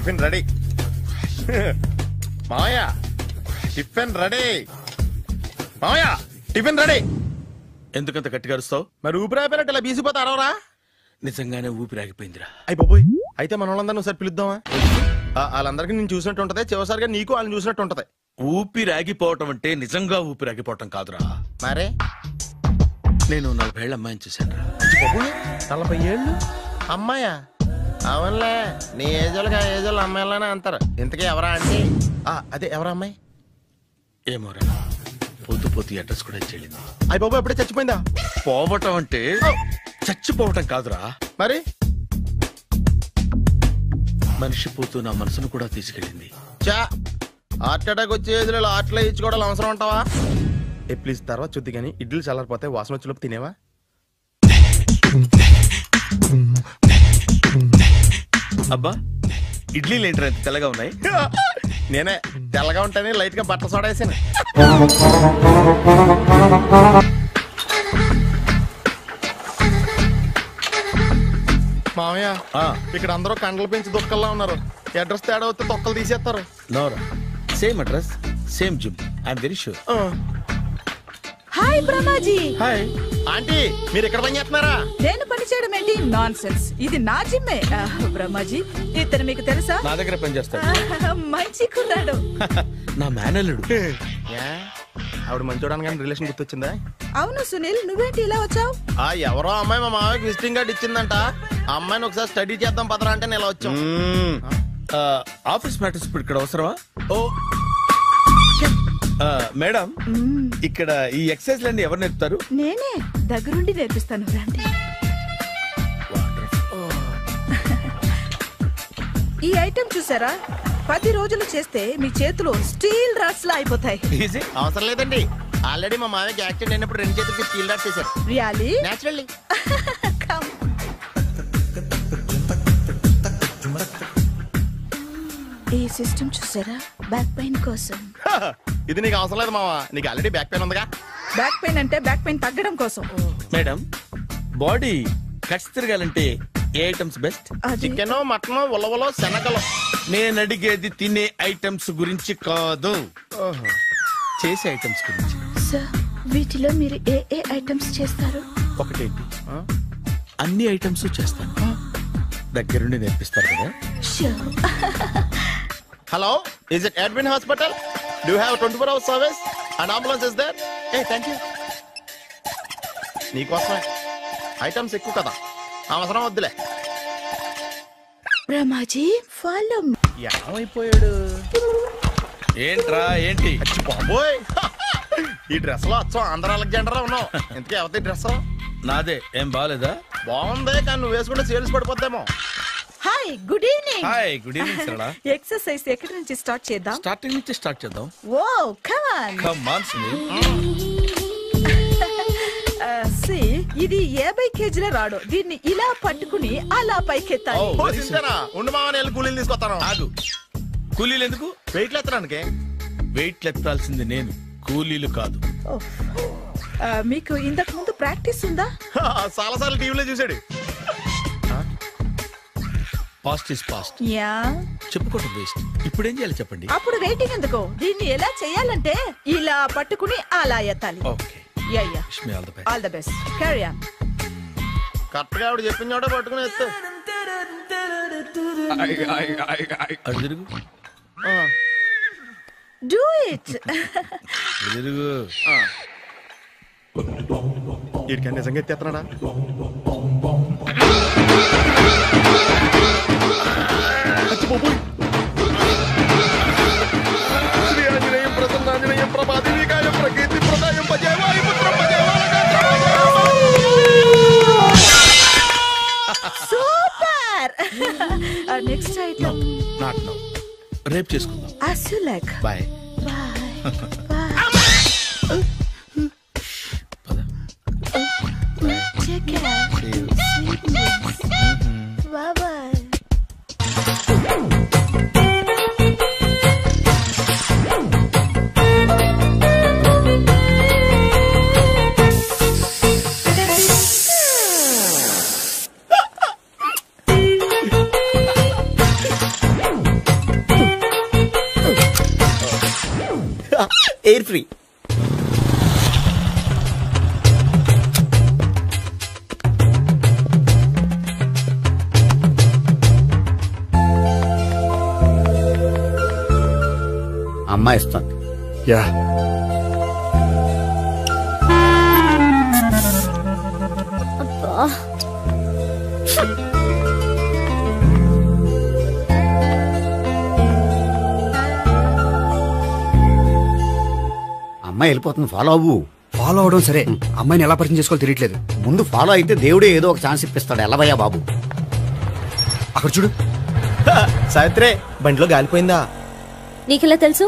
Tiffin ready. మావయ్య tiffin ready. మావయ్య tiffin ready. ఎందుకంత గట్టిగా అరుస్తావు? మరి ఊపిరాయిపోయినట్టు ఇలా బీసిపోతే అరవరా? నిజంగానే ఊపిరాగిపోయిందిరా. అయిపోయి అయితే మన వాళ్ళందరినీ ఒకసారి పిలుద్దామా? వాళ్ళందరికీ నేను చూసినట్టు ఉంటది, చివరిసారిగా నీకు వాళ్ళని చూసినట్టు ఉంటది. ఊపిరాగిపోవటం అంటే నిజంగా ఊపిరాగిపోవటం కాదురా. మరే నేను 40 ఏళ్ల అమ్మాయిని చూశాను రా. 40 ఏళ్ళు అమ్మాయా? అవునులే, నీ ఏజోళ్ళకి ఆ ఏజోళ్ళు అమ్మాయిలానే అంటారు. ఇంతకీ ఎవరా అంటే? అదే ఎవరా అమ్మాయి? ఏమోరా, పోతూ పోతూ అడ్రస్ కూడా చెల్లింది. అయిపోయి ఎప్పుడే చచ్చిపోయిందా? పోవటం అంటే చచ్చిపోవటం కాదురా, మరి మనిషి పోతూ నా మనసును కూడా తీసుకెళ్ళింది. చా హార్ట్ అటాక్ వచ్చే ఏజ్లో హార్ట్లో ఇచ్చుకోవడం అవసరం ఉంటావా? ప్లీజ్ తర్వాత చూద్ది కానీ ఇడ్లీ చల్లారిపోతే వాసన వచ్చేలోపు తినేవా? అబ్బా, ఇడ్లీలు ఏంట్రా ఇంత తెల్లగా ఉన్నాయి? నేనే తెల్లగా ఉంటానే లైట్ గా బట్టలు సోడా వేసాను. మామయ్య, ఇక్కడ అందరూ కండలు పెంచి దుక్కల్లా ఉన్నారు. అడ్రస్ తేడా వస్తే తొక్కలు తీసేస్తారు. నోరా, same address same gym, I'm very sure. Hi Brahmaji. Hi aunty, మీరు ఇక్కడ పని చేస్తున్నారా? నేను పని చేయడం ఏంటి? నాన్ సెన్స్, ఇది నా జిమ్మే. బ్రహ్మాజీ, ఇతను మీకు తెలుసా? నా దగ్గర పని చేస్తాడు. మంచి కుర్రాడు. నా మేనల్లుడు. ఆవిడ మంచోడానికి కానీ రిలేషన్ గుర్తొచ్చిందా? అవును సునీల్, నువ్వేంటి ఇలా వచ్చావు? ఎవరో అమ్మాయి మా మామయ్యకి విజిటింగ్ కార్డ్ ఇచ్చిందంట. ఆ అమ్మాయిని ఒకసారి స్టడీ చేద్దాం పదరా అంటే నేను ఇలా వచ్చాం. ఆఫీస్ మ్యాటర్స్ ఇప్పుడు ఇక్కడ అవసరమా? ఓ మేడం, ఇక్కడ ఈ ఎక్సర్సైజ్ లన్నీ ఎవరు నేర్పుతారు? నేనే దగ్గరుండి నేర్పిస్తాను, రండి. ఈ ఐటెం చూసారా? 10 రోజులు చేస్తే మీ చేతులు స్టీల్ రాట్స్ లా అయిపోతాయి. అవసరం లేదండి, ఆల్రెడీ మా మామయ్యకి యాక్సిడెంట్ అయినప్పుడు 2 చేతులకి స్టీల్ రాట్స్ చేశారు. రియల్లీ? నేచురల్లీ. ఈ సిస్టమ్ చూసారా? బ్యాక్ పెయిన్ కోసం. ఇది నీకు అవసరం లేదు మావా, నీకు ఆల్రెడీ బ్యాక్ పెయిన్ ఉందిగా. బ్యాక్ పెయిన్ అంటే బ్యాక్ పెయిన్ తగ్గడం కోసం. మేడం, బాడీ కట్స్ తిరగాలంటే ఏ ఐటమ్స్ బెస్ట్? చికెన్, మటన్, ఉలవలో, శనగలు. నేను అడిగేది తినే ఐటమ్స్ గురించి కాదు, చేసే ఐటమ్స్ గురించి. సార్, వీటిలో మీరు ఏ ఏ ఐటమ్స్ చేస్తారు? ఒకటేంటి, అన్ని ఐటమ్స్ చేస్తాను. దగ్గరుండి నేర్పిస్తారు కదా? Hello, is it admin hospital? Do you have 24 hours service and ambulance is there? Thank you. నీకోసమే ఐటమ్స్ ఎక్కువ కదా, అవసరం వద్దులే. బ్రహ్మాజీ, ఫాలో. ఏమైపోయాడు? ఏంట్రా ఏంటి? బాబోయ్, ఈ డ్రెస్ లో వచ్చాం ఆంధ్ర అలెగ్జాండర్ ఉన్నావు. ఇంతకీ ఎవరి డ్రెస్? నాదే. ఏం బాగాలేదా? బాగుంది, కానీ నువ్వు వేసుకుంటే సేల్స్ పడిపోద్దేమో. Hi, good evening. Hi, good evening Sarala. Exercise ఎక్కడి నుంచి స్టార్ట్ చేద్దాం? స్టార్టింగ్ నుంచి స్టార్ట్ చేద్దాం. Oh come on. Come on Sunil. ఇది 50 కేజీల రాడు. దీన్ని ఇలా పట్టుకుని అలా పైకెత్తాలి. ఉండు మామ, నేను కూలీలు తీసుకొస్తాను. ఆగు, కూలీలు ఎందుకు? వెయిట్ ఎత్తడానికి. వెయిట్ ఎత్తాల్సింది నేను, కూలీలు కాదు. మీకు ఇంతకు ముందు ప్రాక్టీస్ ఉందా? చాలా సార్లు టీవీలో చూసాడు. Past is past. యా, చెప్పుకోవడం వేస్ట్. ఇప్పుడు ఏం చేయాలి చెప్పండి? అప్పుడు వెయిటింగ్ ఎందుకు? దీన్ని ఎలా చేయాలంటే ఇలా పట్టుకుని అలా ఎత్తాలి. Okay, ya ya, wish me all the best. All the best. Carry on. Correct గా ఆవిడ చెప్పిన చోట పట్టుకుని ఎత్తు. అటు తిరుగు. Do it. తిరుగు. వీడికి నిజంగా ఎత్తేస్తున్నాడా? శ్రీ ఆంజనేయం ప్రసన్నాంజనేయం ప్రభాదేవికాయం ప్రకీర్తి ప్రదాయం భజేవాయు పుత్రం super. Next item. Not now, రేపు చేసుకుందాం. As you like. Bye. Bye. Bye. Take care. Sweet dreams. Bye bye. Air free. అమ్మాయి ఇస్తుంది. యా అమ్మాయి వెళ్ళిపోతుంది, ఫాలో అవ్వు. ఫాలో అవడం సరే, అమ్మాయిని ఎలా పరిచయం చేసుకోవాలో తెలియట్లేదు. ముందు ఫాలో అయితే దేవుడే ఏదో ఒక ఛాన్స్ ఇప్పిస్తాడు. ఎలవయ్యా బాబు. అక్కడ చూడు. సావిత్రి, బండిలో గాలిపోయిందా? నీకెలా తెలుసు?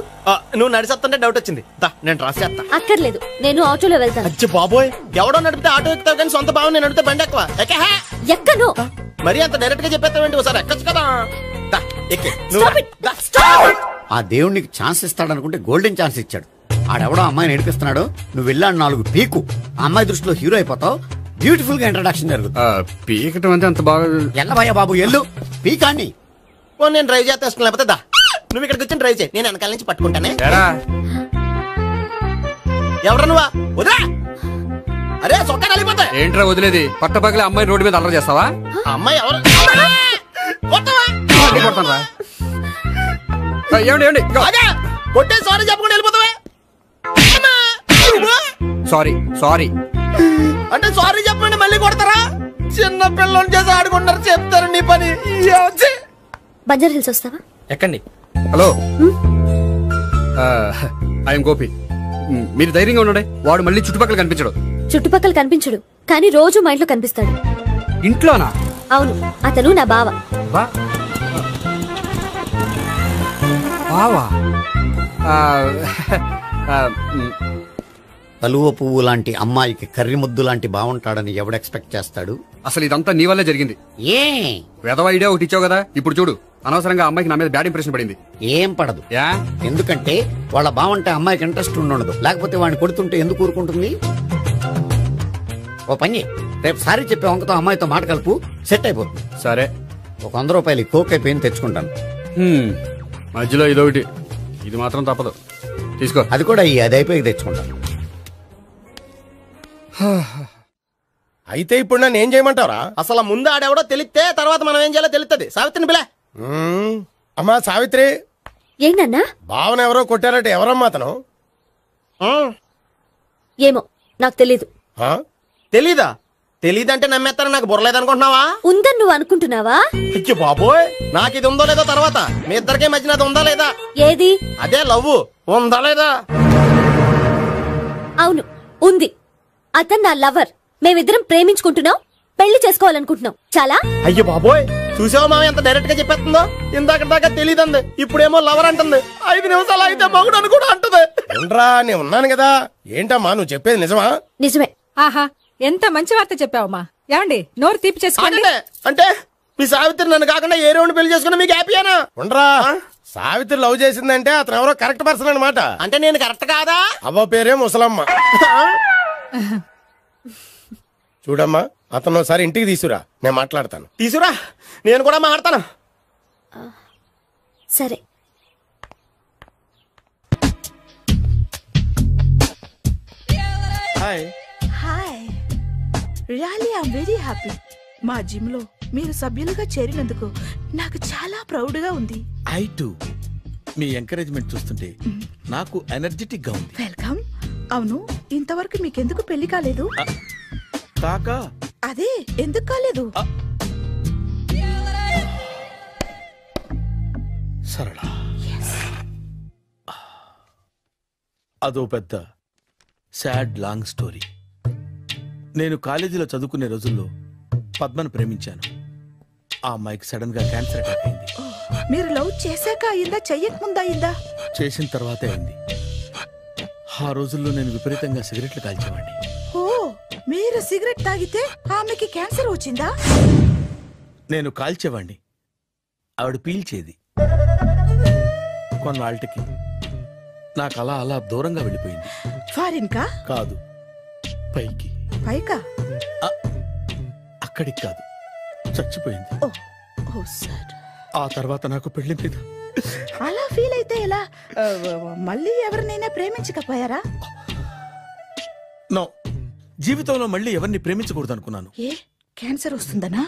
నువ్వు నడిచేస్తుంటే డౌట్ వచ్చింది. నేను ట్రాస్ చేస్తా. అక్కర్లేదు, నేను ఆటోలో వెళ్తాను. అచ్చి బాబోయ్, ఎవడో నడిపితే ఆటో ఎక్కుతావు కానీ సొంత భావం నేను నడిపితే బండి ఎక్కువ. ఎక్కను. మరి అంత డైరెక్ట్ గా చెప్పేస్తావేంటి? ఒకసారి ఎక్కచ్చు కదా. ఆ దేవుడికి ఛాన్స్ ఇస్తాడనుకుంటే గోల్డెన్ ఛాన్స్ ఇచ్చాడు. ఆడెవడో అమ్మాయిని నడిపిస్తున్నాడు, నువ్వు వెళ్ళాడు 4 పీకు. ఆ అమ్మాయి దృష్టిలో హీరో అయిపోతావు. బ్యూటిఫుల్ గా ఇంట్రడక్షన్ జరుగుతుంది. పీకటం అంటే అంత బాగా ఎల్లవయ్యా బాబు, ఎల్లు పీకాన్ని. నేను డ్రైవ్ చేస్తాను, లేకపోతే దా నువ్వు ఇక్కడికి వచ్చి డ్రైవ్ చేయి, నేను వెనకాల నుంచి పట్టుకుంటానే. ఎవరు నువ్వా? వదిలా. అరే చొక్కా కలిపోతా. ఏంట్రా వదిలేది? పట్టపగలే అమ్మాయి రోడ్డు మీద అల్లరి చేస్తావా? అమ్మాయి ఎవరు? కొడతానరా? ఏమండి కొట్టే సారీ చెప్పకుండా వెళ్ళిపోతావా? సారీ సారీ అంటే సారీ చెప్పండి మళ్ళీ కొడతారా? చిన్న పిల్లలు చేసి ఆడుకుంటారు, చెప్తారు నీ పని. బంజారా హిల్స్ వస్తావా? ఎక్కండి. Hello, I'm Gopi. మీరు ధైర్యంగా ఉండండి. వాడు మళ్ళీ చుట్టుపక్కల కనిపించడు. చుట్టుపక్కల కనిపించడు, కానీ రోజు మా ఇంట్లో కనిపిస్తాడు. ఇంట్లోనా? అవును, అతను నా బావ. బావా? కలువ పువ్వు లాంటి అమ్మాయికి కర్రి ముద్దు లాంటి బాగుంటాడని ఎవడు ఎక్స్పెక్ట్ చేస్తాడు? అసలు ఇదంతా నీ వల్లే జరిగింది. ఏ వెధవ ఐడియా ఒకటి ఇచ్చావు కదా. ఇప్పుడు చూడు, అనవసరంగా అమ్మాయికి నా మీద బ్యాడ్ ఇంప్రెషన్ పడింది. ఏం పడదు. యా? ఎందుకంటే వాళ్ళ బాగుంటే అమ్మాయికి ఇంట్రెస్ట్ ఉండదు. లేకపోతే వాడిని కొడుతుంటే ఎందుకు ఊరుకుంటుంది? ఓ పని, రేపు సారీ చెప్పే వంకతో అమ్మాయితో మాట కలుపు, సెట్ అయిపోతుంది. సరే, ఒక 100 రూపాయలు కోక్ అయిపోయింది, తెచ్చుకుంటాను. మధ్యలో ఇదొకటి, ఇది మాత్రం తప్పదు. తీసుకో. అది కూడా అది అయిపోయి తెచ్చుకుంటాను. అయితే ఇప్పుడు నన్ను ఏం చేయమంటారా? అసలు ముందు ఆడెవడో తెలిస్తే తర్వాత మనం ఏం చేయాలో తెలుస్తుంది. సావిత్రిని పిల్ల. అమ్మా సావిత్రి. ఏంటన్నా? భావన ఎవరో కొట్టారట. ఎవరమ్మా అతను? ఏమో నాకు తెలీదు. తెలీదా? తెలీదంటే నమ్మేస్తారని నాకు బుర్రలేదనుకుంటున్నావా? ఉందని నువ్వు అనుకుంటున్నావా? అయ్యో బాబోయ్, నాకు ఇది ఉందో లేదో తర్వాత. మీ ఇద్దరికే మధ్యన అది ఉందా లేదా? ఏది? అదే లవ్ ఉందా లేదా? అవును, ఉంది. అతను నా లవర్. మేమిద్దరం ప్రేమించుకుంటున్నాం, పెళ్లి చేసుకోవాలనుకుంటున్నాం. చాలా. అయ్యో బాబోయ్, చూసావా మామ ఎంత డైరెక్ట్ గా చెప్పేస్తుందో? ఇందాక దాకా తెలియదండి, ఇప్పుడేమో లవర్ అంటుంది. 5 నిమిషాలు అయితే మగుడు అని కూడా అంటుంది. ఉండరా, నేను ఉన్నాను కదా. ఏంటమ్మా నువ్వు చెప్పేది నిజమా? నిజమే. ఆహా, ఎంత మంచి వార్త చెప్పావమ్మా. ఏమండి, నోరు తీపి చేసుకోండి. అంటే మీ సావిత్రి నన్ను కాకుండా ఏ రౌండ్ పెళ్లి చేసుకున్నా మీకు హ్యాపీయేనా? ఉండరా, సావిత్రి లవ్ చేసిందంటే అతను ఎవరో కరెక్ట్ పర్సన్ అనమాట. అంటే నేను కరెక్ట్ కాదా? అవ్వ పేరే ముసలమ్మ. చూడమ్మా, అతను ఒకసారి ఇంటికి తీసుకురా, నేను మాట్లాడతాను. తీసుకురా, నేను కూడా మాట్లాడతాను. సరే. Hi. Hi, really I am very happy. మా జిమ్ లో మీరు సభ్యులుగా చేరినందుకు నాకు చాలా ప్రౌడ్ గా ఉంది. I to. మీ ఎంకరేజ్మెంట్ చూస్తుంటే నాకు ఎనర్జెటిక్ గా ఉంది. వెల్కమ్. అవును, ఇంతవరకు మీకెందుకు పెళ్లి కాలేదు? కాకా అదే ఎందుకు కాలేదు? సరళ, అదో పెద్ద సాడ్ లాంగ్ స్టోరీ. నేను కాలేజీలో చదువుకునే రోజుల్లో పద్మను ప్రేమించాను. ఆ అమ్మాయికి సడన్ గా క్యాన్సర్ అటాక్ అయింది. మీరు లవ్ చేశాక అయిందా, చెయ్యక ముందా అయిందా? చేసిన తర్వాతే అయింది. ఆ రోజుల్లో నేను విపరీతంగా సిగరెట్లు కాల్చేవాడిని. ఓ, మీరు సిగరెట్ తాగితే ఆమెకి క్యాన్సర్ వచ్చిందా? నేను కాల్చేవాడిని, ఆవిడ పీల్చేది. కొన్నాళ్ళకి నాకు అలా అలా దూరంగా వెళ్ళిపోయింది. ఫారిన్ కా? కాదు, పైకి. పైకా? అక్కడికి కాదు, చచ్చిపోయింది. ఓ సార్. ఆ తర్వాత నాకు పెళ్లి మీద అలా ఫీల్ అయితే ఎలా? మళ్ళీ ఎవరినైనా ప్రేమించకపోయారా? నో, జీవితంలో మళ్ళీ ఎవరిని ప్రేమించకూడదు అనుకున్నాను. ఏ క్యాన్సర్ వస్తుందనా?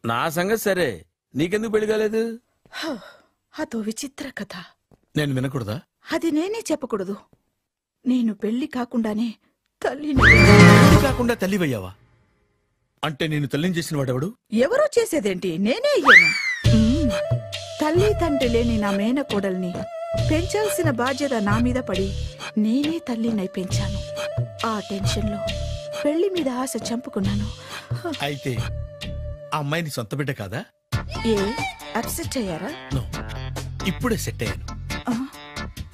నా సంగతి సరే, నీకెందుకు పెళ్లి కాలేదు? అదో విచిత్ర కథ. నేను వినకూడదా? అది నేనే చెప్పకూడదు. నేను పెళ్లి కాకుండానే తల్లిని. పెళ్లి కాకుండా తల్లివయ్యావా? అంటే నేను తల్లిని చేసిన వాడెవడు? ఎవరో చేసేదేంటి, నేనే అయ్యాను. తల్లి తండ్రి లేని నా మేనకోడల్ని పెంచాల్సిన బాధ్యత నా మీద పడి నేనే తల్లినై పెంచాను. ఆ టెన్షన్లో పెళ్లి మీద ఆశ చంపుకున్నాను. అయితే ఆ అమ్మాయిని సొంత బిడ్డ కాదా? ఏ అప్సెట్ అయ్యారా? నో, ఇప్పుడే సెట్ అయ్యాను.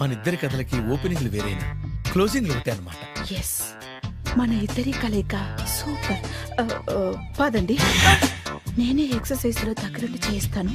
మన ఇద్దరి కథలకి ఓపెనింగ్లు వేరైనా క్లోజింగ్లు ఒకటే అనమాట. ఎస్, మన ఇద్దరి కలయిక సూపర్. పదండి, నేనే ఎక్సర్సైజ్ లో దగ్గరుండి చేయిస్తాను.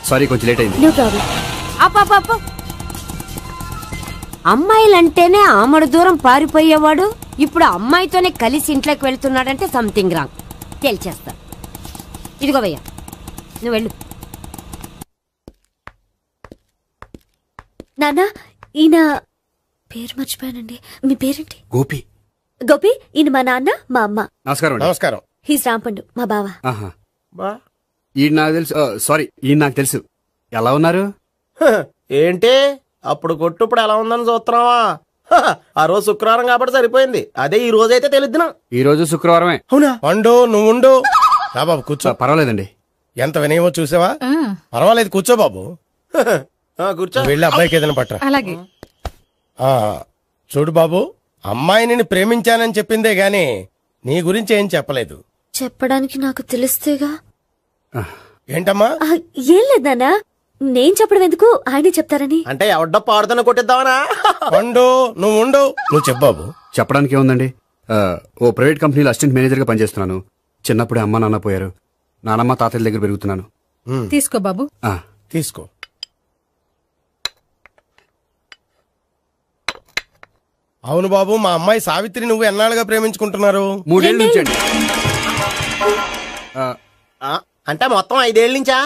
సారీ, కొంచెం లేట్ అయింది. No problem. అప్ప అమ్మాయిలంటేనే ఆమడు దూరం పారిపోయేవాడు ఇప్పుడు అమ్మాయితోనే కలిసి ఇంట్లోకి వెళ్తున్నాడంటే సంథింగ్ రాంగ్. తేల్చేస్తా. ఇదిగో భయ్యా, నువ్వు వెళ్ళు. నాన్న, ఈయన పేరు మర్చిపోయానండి. మీ పేరేంటి? గోపి. గోపి, ఈయన మా నాన్న, మా అమ్మ. నమస్కారం. నమస్కారం. హీస్ రాంపండు, మా బావ. ఈయన నాకు తెలుసు. సారీ, ఈయన నాకు తెలుసు. ఎలా ఉన్నారు? ఏంటి అప్పుడు కొట్టు ఇప్పుడు ఎలా ఉందని చూస్తున్నావా? ఆ రోజు శుక్రవారం కాబట్టి సరిపోయింది. అదే ఈ రోజు అయితే తెలిద్దునా. ఈ రోజు శుక్రవారమే. అవునా? వండు, నువ్వు ఉండు. రా బాబు కూర్చో. పర్వాలేదండి. ఎంత వినయమో చూసావా? పర్వాలేదు, కూర్చో బాబు. కూర్చో. వెళ్ళి అబ్బాయికి ఏదైనా పట్టరా. అలాగే. చూడు బాబు, అమ్మాయి నిన్ను ప్రేమించానని చెప్పిందే గాని నీ గురించి ఏం చెప్పలేదు. చెప్పడానికి నాకు తెలిస్తేగా. ఏంటమ్మా? ఏం లేదన్నా, నేను చెప్పడం ఎందుకు, ఆయనే చెప్తారని. అంటే ఎవడ్డో పాడుతున్న కొట్టిద్దామనా? వండు, నువ్వు ఉండు. నువ్వు చెప్పు బాబు. చెప్పడానికి ఏముందండి, ఓ ప్రైవేట్ కంపెనీలో అసిస్టెంట్ మేనేజర్ గా పనిచేస్తున్నాను. చిన్నప్పుడే అమ్మ నాన్న పోయారు. నానమ్మ తాతయ్య దగ్గర పెరుగుతున్నాను. తీసుకో బాబు. తీసుకో. అవును బాబు, మా అమ్మాయి సావిత్రి నువ్వు ఎన్నాళ్ళుగా ప్రేమించుకుంటున్నారు? 3 ఏళ్ళ నుంచి అండి. అంటే మొత్తం 5 ఏళ్ళ నుంచా?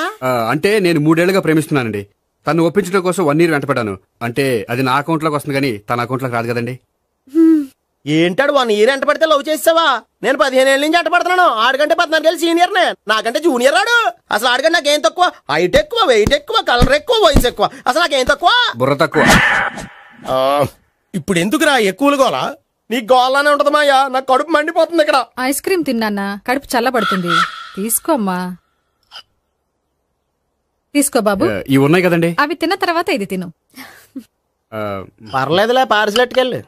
అంటే నేను 3 ఏళ్లుగా ప్రేమిస్తున్నానండి. తను ఒప్పించడం కోసం 1 year వెంటపడ్డాను. అంటే అది నా అకౌంట్ లోకి వస్తుంది కానీ తన అకౌంట్ లోకి రాదు కదండి. ఏంటాడు 1 year ఎంట పడితే లవ్ చేసావా? నేను 15 ఏళ్ళ నుంచి ఎంట పడుతున్నాను. ఆడికంటే 14 ఏళ్ళు సీనియర్ నే, నాకంటే జూనియర్ రాడు. అసలు ఆడికంటే నాకేం తక్కువ? హైట్ ఎక్కువ, వెయిట్ ఎక్కువ, కలర్ ఎక్కువ, వయసు ఎక్కువ. అసలు నాకేం తక్కువ? బుర్ర తక్కువ. ఇప్పుడు ఎందుకురా ఎక్కువలు గోలా? నీకు గోలానే ఉంటది మాయా. నాకు కడుపు మండిపోతుంది ఇక్కడ. ఐస్ క్రీమ్ తిన్నానా, కడుపు చల్లబడుతుంది. తీసుకోమ్మా. తీసుకో బాబు. ఇవి ఉన్నాయి కదండి, అవి తిన్న తర్వాత ఇది తిను. పర్లేదులే, పార్సిలెట్కెళ్ళి.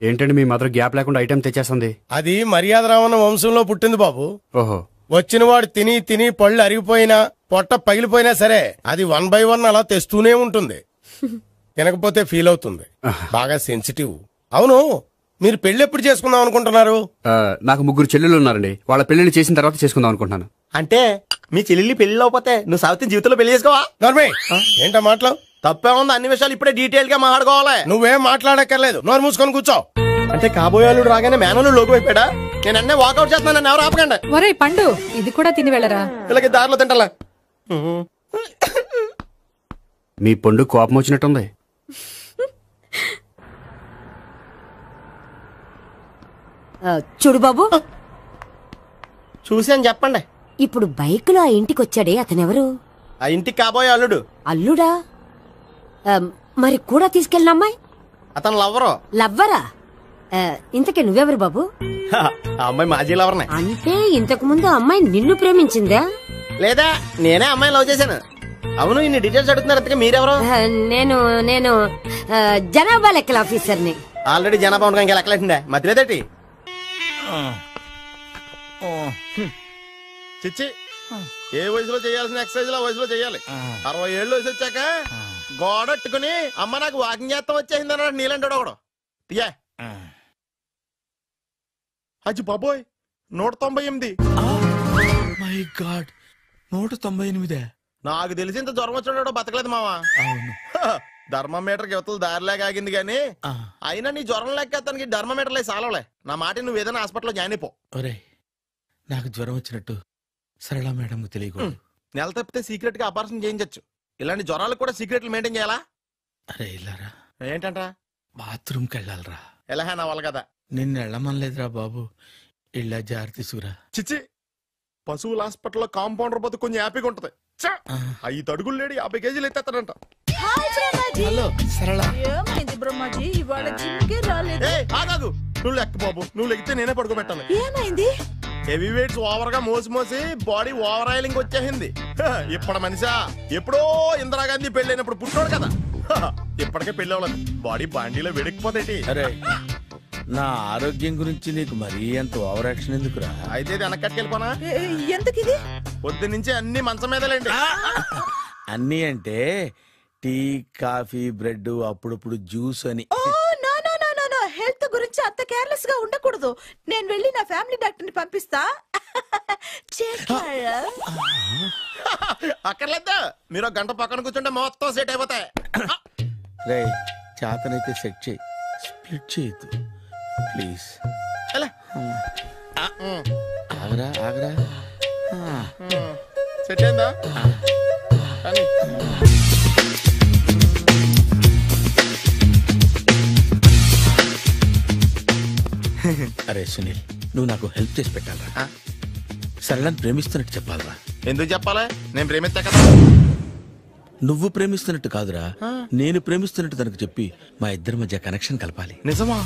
ఏంటండి మీ మదర్ గ్యాప్ లేకుండా ఐటెం తెచ్చేస్తుంది? అది మర్యాద రావణ వంశంలో పుట్టింది బాబు. ఓహో. వచ్చిన వాడు తిని తిని పళ్ళు అరిగిపోయినా పొట్ట పగిలిపోయినా సరే అది 1 by 1 అలా తెస్తూనే ఉంటుంది. తినకపోతే ఫీల్ అవుతుంది. బాగా సెన్సిటివ్. అవును, మీరు పెళ్లి ఎప్పుడు చేసుకుందాం అనుకుంటున్నారు? నాకు 3 చెల్లెళ్ళు ఉన్నారండి. వాళ్ళ పెళ్లిళ్ళు చేసిన తర్వాత చేసుకుందాం అనుకుంటున్నాను. అంటే మీ చెల్లెల్ని పెళ్లి లేకపోతే నువ్వు సావిత్రి జీవితంలో పెళ్లి చేసుకోవా? నోర్మే, ఏంటో మాటలు? తప్పే ఉంది. అన్ని విషయాలు ఇప్పుడే డీటెయిల్ గా మాట్లాడుకోవాలి. నువ్వేం మాట్లాడక్కర్లేదు, నోరు మూసుకొని కూర్చో. అంటే కాబోయేవాళ్ళు రాగానే మేనలు లోకి అయిపోయాడా? నేను అన్నీ వాకౌట్ చేస్తున్నాను, నన్ను ఎవరు ఆపకండి. ఒరే పండు, ఇది కూడా తిని వెళ్ళరా. ఇలాగే దారిలో తింటలా. మీ పండు కోపం వచ్చినట్టుంది. చూడు బాబు, చూసాను చెప్పండి. ఇప్పుడు బైక్ లో ఆ ఇంటికి వచ్చాడే అతనెవరు? ఆ ఇంటికి కాబోయే అల్లుడు. అల్లుడా? మరి కూడా తీసుకెళ్ళిన అమ్మాయి? అతను లవ్వరు. లవ్వరా? ఇంతకీ నువ్వెవరు బాబు? ఆ అమ్మాయి మాజీ లవర్నే. అంటే ఇంతకు ముందు అమ్మాయి నిన్ను ప్రేమించిందా? లేదా నేనే అమ్మాయిని లవ్ చేశాను. అవును, ఇన్ని డీటెయిల్స్ అడుగుతున్నారు. అంతగా మీరెవరు? నేను నేను జనాభా లెక్కల ఆఫీసర్ని. ఆల్రెడీ జనాభా ఉండగా ఇంకా లెక్కలేసిందే మధ్యలేదటి. చిచ్చి, ఏ వయసులో చేయాల్సిన ఎక్సర్సైజ్ ఆ వయసులో చేయాలి. 60 ఏళ్ళు వయసు వచ్చాక గోడట్టుకుని అమ్మ నాకు వాకింగ్ చేస్తాం వచ్చేసింది అన్నాడు నీలంటాడు ఒకడు. తీయా అచ్చి బాబోయ్, 198. My God, 198. నాకు తెలిసి ఇంత జ్వరం వచ్చాడో బతకలేదు మావా. అవును. ధర్మమీటర్ యువతలు దారిలాగా ఆగింది గానీ అయినా నీ జ్వరం లెక్క అతనికి ధర్మమీటర్లే సాలవలే. నా మాట నువ్వు ఏదైనా హాస్పిటల్లో జాయిన్ అయిపో. ఒరే, నాకు జ్వరం వచ్చినట్టు సరళ మేడం తెలియకూడదు. నెల తప్పితే సీక్రెట్ గా ఆపరేషన్ చేయించచ్చు. ఇలాంటి జ్వరాలకు కూడా సీక్రెట్లు మెయింటైన్ చేయాలా? అరే ఇల్లారా, ఏంటంట? బాత్రూమ్కి వెళ్ళాలరా. ఎలా నా వాళ్ళ కదా. నిన్ను వెళ్ళమనలేదురా బాబు, ఇళ్ళ జారి తీసుకురా. చిచ్చి, పశువుల హాస్పిటల్లో కాంపౌండర్ బతు కొంచెం హ్యాపీగా ఉంటది. 5 అడుగులు లేడి 50 కేజీలు ఎత్తేస్తాడంట. హలో సరళ. ఏమైంది బ్రహ్మాజీ, ఇవాళ జిమ్కే రాలేదు? ఆగాదు, నువ్వు లెక్క బాబు. నువ్వు లెక్కితే నేనే పడుకోబెట్టాలి. ఏమైంది? హెవీ వెయిట్స్ ఓవర్ గా మోసి బాడీ ఓవర్ ఆయిలింగ్ వచ్చేసింది. ఇప్పుడు మనిషా ఎప్పుడో ఇందిరాగాంధీ పెళ్ళైనప్పుడు పుట్టినోడు కదా. ఇప్పటికే పెళ్ళి అవ్వలేదు, బాడీ బాండీలో వెడికిపోతేటి. అరే, నా ఆరోగ్యం గురించి నీకు మరీ అంత ఓవర్ యాక్షన్ ఎందుకురా? అయితే వెనక్కట్టుకెళ్ళిపోనా? ఎందుకు ఇది? పొద్దు నుంచి అన్ని మంచం మీదలేండి. అన్నీ అంటే టీ, కాఫీ, బ్రెడ్, అప్పుడప్పుడు జ్యూస్ అని. హెల్త్ గురించి అంత కేర్లెస్ గా ఉండకూడదు. నేను వెళ్ళి నా ఫ్యామిలీ డాక్టర్ ని పంపిస్తా. అక్కర్లేదు, మీరు 1 గంట పక్కన కూర్చుంటే మొత్తం సెట్ అయిపోతాయి. రే, చేతనైతే సెట్ చేయి, స్ప్లిట్ చేయొద్దు ప్లీజ్. ఆగరా ఆగరా. సెట్ అయిందా? అరే సునీల్, నువ్వు నాకు హెల్ప్ చేసి పెట్టాలరా. సరళని ప్రేమిస్తున్నట్టు చెప్పాలరా. ఎందుకు చెప్పాలి? నేను ప్రేమిస్తా కదా. నువ్వు ప్రేమిస్తున్నట్టు కాదురా, నేను ప్రేమిస్తున్నట్టు తనకు చెప్పి మా ఇద్దరి మధ్య కనెక్షన్ కలపాలి. నిజమా?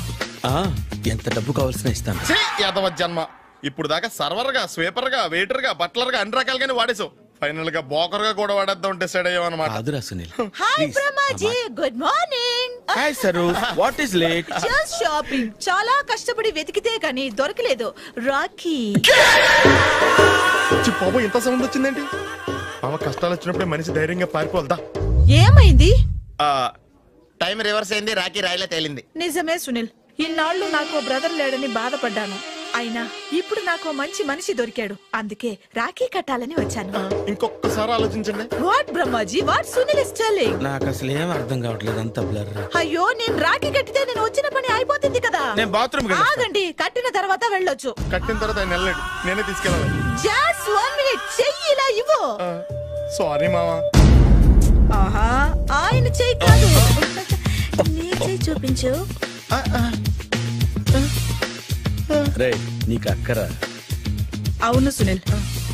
ఎంత డబ్బు కావాల్సిన ఇస్తాను. యాదవ జన్మ. ఇప్పుడు దాకా సర్వర్ గా, స్వీపర్ గా, వెయిటర్ గా, బట్లర్ గా అన్ని రకాలుగానే వాడేసావు. ఫైనల్ గా బోకర్ గా కూడా వాడేద్దాం డిసైడ్ అయ్యామన్నమాట. కాదురా Sunil. Hi Brahmaji, good morning. Hi sir, what is late? Just shopping. చాలా కష్టపడి వెతికితే కానీ దొరకలేదు. రాఖీ. బాబు, ఇంత సౌండ్ వచ్చిందేంటి? మామ కష్టాలు వచ్చినప్పుడే మనిషి ధైర్యంగా పారిపోదా. ఏమైంది? టైం రివర్స్ అయింది, రాఖీ రాయిలా తేలింది. నిజమే సునీల్, ఇన్నాళ్ళు నాకు బ్రదర్ లేడని బాధపడ్డాను. అయినా ఇప్పుడు నాకు మంచి మనిషి దొరికాడు. అందుకే రాఖీ కట్టాలని వచ్చాను. ఇంకొకసారి ఆలోచించండి. What Brahmaji, what Sunil is telling? నాకు అసలు ఏం అర్థం కావట్లేదు, అంత బ్లర్. అయ్యో, నేను రాఖీ కట్టితే నేను వచ్చిన పని అయిపోతుంది కదా. నేను బాత్రూమ్ ఆగండి, కట్టిన తర్వాత వెళ్ళొచ్చు. కట్టిన తర్వాత ఆయన వెళ్ళండి, నేనే తీసుకెళ్ళాలి. జస్ట్ 1 minute, చెయ్యి ఇలా ఇవ్వు. సారీ మావా. ఆహా, ఆయన చెయ్యి కాదు, నీ చెయ్యి చూపించు. రే, నీకు అక్కరా? అవును సునీల్,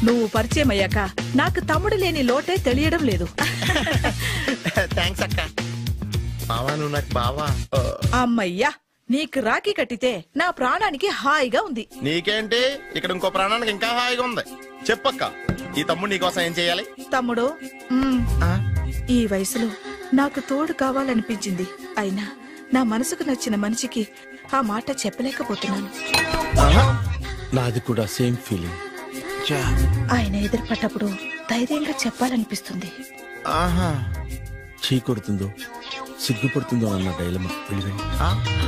నువ్వు పరిచయం అయ్యాక నాకు తమ్ముడు లేని లోటే తెలియడం లేదు. థ్యాంక్స్ అక్క. మావా, నువ్వు నాకు బావా. అమ్మయ్యా, నీకు రాఖీ కట్టితే నా ప్రాణానికి హాయిగా ఉంది. నీకేంటి, ఇక్కడ ఇంకో ప్రాణానికి ఇంకా హాయిగా ఉంది. చెప్పక్క, ఈ తమ్ముడు నీకోసం ఏం చేయాలి? తమ్ముడు, ఈ వయసులో నాకు తోడు కావాలనిపించింది. అయినా నా మనసుకు నచ్చిన మనిషికి ఆ మాట చెప్పలేకపోతున్నాను. నాది కూడా సేమ్ ఫీలింగ్. ఆయన ఎదురుపడ్డప్పుడు ధైర్యంగా చెప్పాలనిపిస్తుంది. చీ కొడుతుందో సిగ్గుపడుతుందో అన్న డైలమా.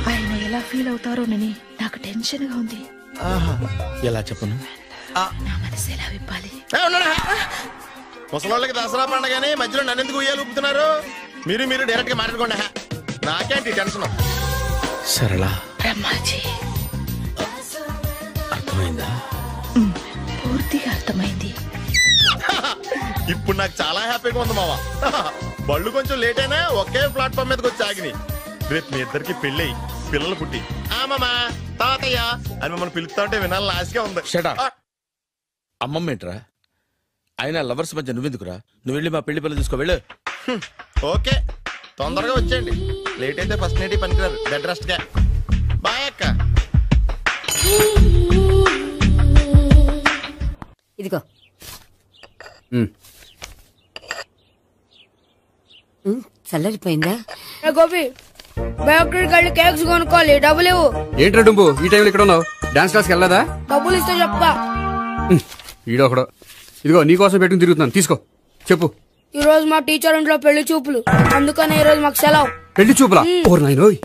ఆయన ఎలా ఫీల్ అవుతారోనని నాకు టెన్షన్ గా ఉంది. ఎలా చెప్పను? నా మనసు ఎలా విప్పాలి? ముసలోళ్ళకి దసరా పండగని మధ్యలో నన్నెందుకు ఉయ్యాలు ఊపుతున్నారు? మీరు డైరెక్ట్ గా మాట్లాడుకోండి. నాకేంటి టెన్షన్? సరళ, బ్రహ్మాజీ, అర్థమైందా? పూర్తిగా అర్థమైంది. ఇప్పుడు నాకు చాలా హ్యాపీగా ఉంది మావా. బళ్ళు కొంచెం లేట్ అయినా ఒకే ప్లాట్ఫామ్ మీదకి వచ్చి ఆగినాయి. రేపు మీ ఇద్దరికి పెళ్ళి పిల్లలు పుట్టి మామా తాతయ్య అని మిమ్మల్ని పిలుస్తా ఉంటే వినాలి లాస్ట్గా ఉంది. షటా అమ్మమ్మ ఏంట్రా? అయినా లవర్స్ మధ్య నువ్వెందుకురా? నువ్వు వెళ్ళి మా పెళ్లి పిల్లలు తీసుకో వెళ్ళు. ఓకే, తొందరగా వచ్చేయండి. లేట్ అయితే ఫస్ట్ నైట్ పనికిరారు. బెడ్ రెస్ట్ గా. బాయ్ అక్క. ఇదిగో చల్లరిపోయిందా? గోపి బయోక్రెడిట్ కార్డు కేక్స్ కొనుక్కోవాలి, డబ్బులు ఇవ్వు. ఏంట్రా డుంబు ఈ టైంలో ఇక్కడ ఉన్నావు? డాన్స్ క్లాస్కి వెళ్ళదా? డబ్బులు ఇస్తే చెప్తా. ఈడొకడు. ఇదిగో నీకోసం పెట్టుకుని తిరుగుతున్నాను, తీసుకో. చెప్పు. ఈ రోజు మా టీచర్ ఇంట్లో పెళ్లి చూపులు, అందుకనే ఈ రోజు మాకు సెలవు. పెళ్లి చూపులా? ఓర్ నాయనోయ్.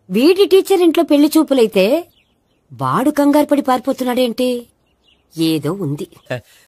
వీడి టీచర్ ఇంట్లో పెళ్లి చూపులైతే వాడు కంగారు పడి పారిపోతున్నాడేంటి? ఏదో ఉంది.